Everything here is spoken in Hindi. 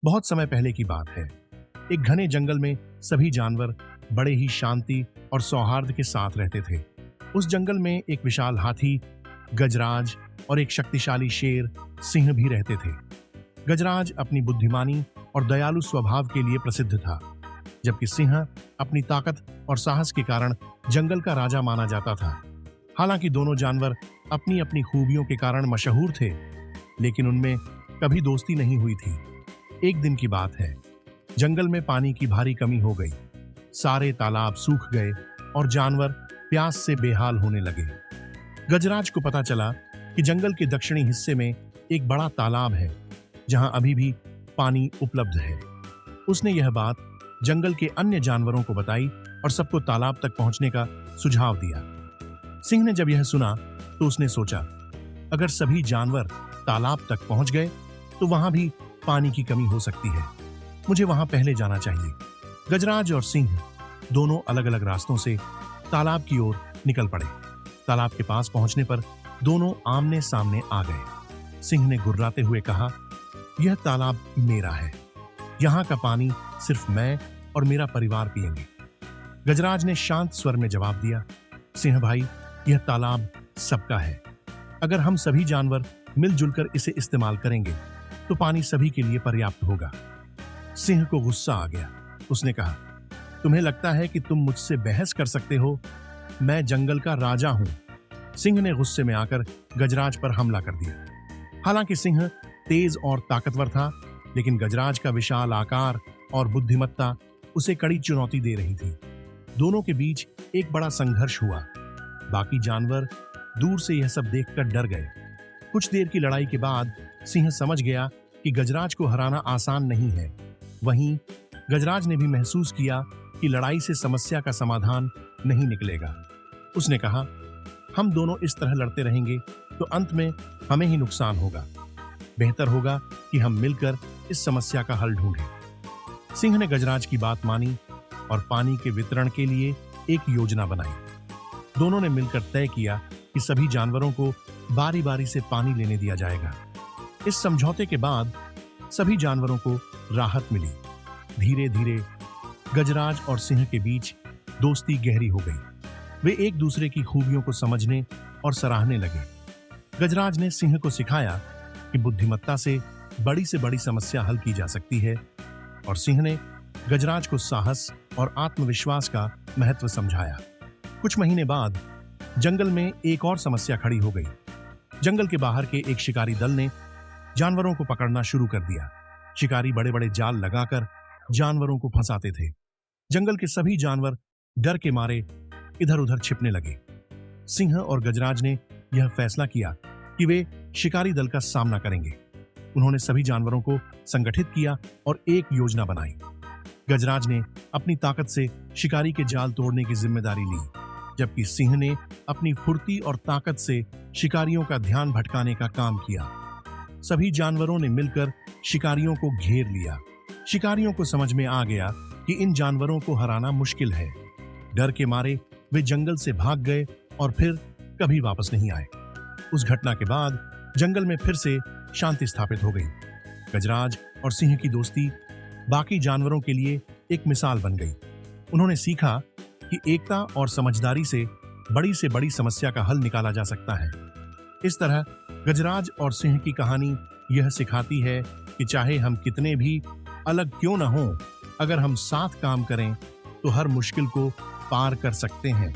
बहुत समय पहले की बात है। एक घने जंगल में सभी जानवर बड़े ही शांति और सौहार्द के साथ रहते थे। उस जंगल में एक विशाल हाथी, गजराज और एक शक्तिशाली शेर, सिंह भी रहते थे। गजराज अपनी बुद्धिमानी और दयालु स्वभाव के लिए प्रसिद्ध था, जबकि सिंह अपनी ताकत और साहस के कारण जंगल का राजा माना जाता था। हालांकि दोनों जानवर अपनी अपनी खूबियों के कारण मशहूर थे, लेकिन उनमें कभी दोस्ती नहीं हुई थी। एक दिन की बात है, जंगल में पानी की भारी कमी हो गई। सारे तालाब सूख गए और जानवर प्यास से बेहाल होने लगे। गजराज को पता चला कि जंगल के दक्षिणी हिस्से में एक बड़ा तालाब है, जहां अभी भी पानी उपलब्ध है। उसने यह बात जंगल के अन्य जानवरों को बताई और सबको तालाब तक पहुंचने का सुझाव दिया। सिंह ने जब यह सुना तो उसने सोचा, अगर सभी जानवर तालाब तक पहुंच गए तो वहां भी पानी की कमी हो सकती है। मुझे वहां पहले जाना चाहिए। गजराज और सिंह दोनों अलग अलग रास्तों से तालाब की ओर निकल पड़े। तालाब के पास पहुंचने पर दोनों आमने सामने आ गए। सिंह ने गुर्राते हुए कहा, यह तालाब मेरा है। यहां का पानी सिर्फ मैं और मेरा परिवार पिएंगे। गजराज ने शांत स्वर में जवाब दिया, सिंह भाई, यह तालाब सबका है। अगर हम सभी जानवर मिलजुल कर इसे इस्तेमाल करेंगे तो पानी सभी के लिए पर्याप्त होगा। सिंह को गुस्सा आ गया। उसने कहा, तुम्हें लगता है कि तुम मुझसे बहस कर सकते हो? मैं जंगल का राजा हूं। सिंह ने गुस्से में आकर गजराज पर हमला कर दिया। हालांकि सिंह तेज और ताकतवर था, लेकिन गजराज का विशाल आकार और बुद्धिमत्ता उसे कड़ी चुनौती दे रही थी। दोनों के बीच एक बड़ा संघर्ष हुआ। बाकी जानवर दूर से यह सब देखकर डर गए। कुछ देर की लड़ाई के बाद सिंह समझ गया कि गजराज को हराना आसान नहीं है। वहीं गजराज ने भी महसूस किया कि लड़ाई से समस्या का समाधान नहीं निकलेगा। उसने कहा, हम दोनों इस तरह लड़ते रहेंगे तो अंत में हमें ही नुकसान होगा। बेहतर होगा कि हम मिलकर इस समस्या का हल ढूंढें। सिंह ने गजराज की बात मानी और पानी के वितरण के लिए एक योजना बनाई। दोनों ने मिलकर तय किया कि सभी जानवरों को बारी बारी से पानी लेने दिया जाएगा। इस समझौते के बाद सभी जानवरों को राहत मिली। धीरे धीरे गजराज और सिंह के बीच दोस्ती गहरी हो गई। वे एक दूसरे की खूबियों को समझने और सराहने लगे। गजराज ने सिंह को सिखाया कि बुद्धिमत्ता से बड़ी समस्या हल की जा सकती है, और सिंह ने गजराज को साहस और आत्मविश्वास का महत्व समझाया। कुछ महीने बाद जंगल में एक और समस्या खड़ी हो गई। जंगल के बाहर के एक शिकारी दल ने जानवरों को पकड़ना शुरू कर दिया। शिकारी बड़े बड़े जाल लगाकर जानवरों को फंसाते थे। जंगल के सभी जानवर डर के मारे इधर उधर छिपने लगे। सिंह और गजराज ने यह फैसला किया कि वे शिकारी दल का सामना करेंगे। उन्होंने सभी जानवरों को संगठित किया और एक योजना बनाई। गजराज ने अपनी ताकत से शिकारी के जाल तोड़ने की जिम्मेदारी ली, जबकि सिंह ने अपनी फुर्ती और ताकत से शिकारियों का ध्यान भटकाने का काम किया। सभी जानवरों ने मिलकर शिकारियों को घेर लिया। शिकारियों को समझ में आ गया कि इन जानवरों को हराना मुश्किल है। डर के मारे वे जंगल से भाग गए और फिर कभी वापस नहीं आए। उस घटना के बाद जंगल में फिर से शांति स्थापित हो गई। गजराज और सिंह की दोस्ती बाकी जानवरों के लिए एक मिसाल बन गई। उन्होंने सीखा कि एकता और समझदारी से बड़ी समस्या का हल निकाला जा सकता है। इस तरह गजराज और सिंह की कहानी यह सिखाती है कि चाहे हम कितने भी अलग क्यों न हों, अगर हम साथ काम करें तो हर मुश्किल को पार कर सकते हैं।